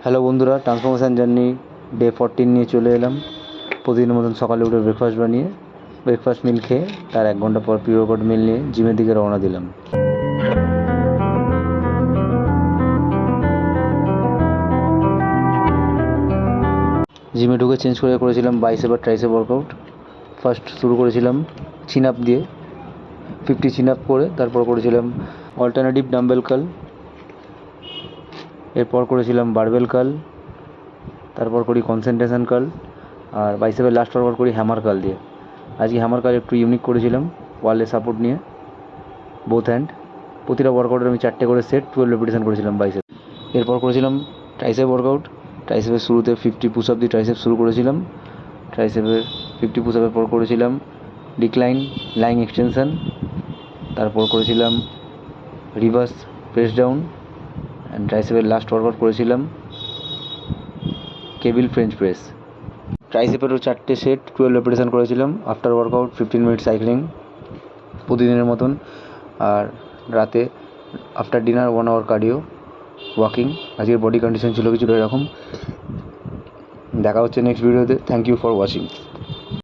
Hello বন্ধুরা, transformation journey day 14 নিয়ে চলে এলাম। প্রতিদিনের মতন সকালে উঠে ব্রেকফাস্ট মিল খেয়ে তার 1 ঘন্টা পর প্রি ওয়ার্কআউট মিল নিয়ে জিমের দিকে রওনা দিলাম। জিমে ঢুকে চেঞ্জ করেছিলাম বাইসেপ আর ট্রাইসেপ ওয়ার্কআউট। ফার্স্ট শুরু করেছিলাম চিন আপ দিয়ে, 50 চিন আপ করে তারপর করেছিলাম অল্টারনেটিভ ডাম্বেল কার্ল, এরপর করেছিলাম বারবেল কার্ল, তারপর করি কনসেন্ট্রেশন কার্ল, আর বাইসেপের লাস্ট ওয়ার্কআউট করি হ্যামার কার্ল দিয়ে। আজকে হ্যামার কার্ল একটু ইউনিক করেছিলাম, ওয়ালে সাপোর্ট নিয়ে বোথ হ্যান্ড। প্রতিটা ওয়ার্কআউটের আমি 4টে করে সেট 12 রেপিটেশন করেছিলাম বাইসেপ। এরপর করেছিলাম ট্রাইসেপ ওয়ার্কআউট। ট্রাইসেপের শুরুতে 50 পুশ আপ দিয়ে ট্রাইসেপ শুরু করেছিলাম। ট্রাইসেপের 50 পুশ আপের পর করেছিলাম ডিক্লাইন লাইং এক্সটেনশন, তারপর করেছিলাম রিভার্স প্রেস ডাউন, অ্যান্ড ট্রাইসেপের লাস্ট ওয়ার্কআউট করেছিলাম কেবিল ফ্রেঞ্চ প্রেস। ট্রাইসেপেরও 4টে সেট 12 রেপিটেশন করেছিলাম। আফটার ওয়ার্কআউট 15 মিনিট সাইক্লিং প্রতিদিনের মতন, আর রাতে after dinner 1 hour cardio walking. আজকের বডি কন্ডিশন ছিল কিছুটা এরকম। দেখা হচ্ছে নেক্সট ভিডিওতে। Thank you for watching.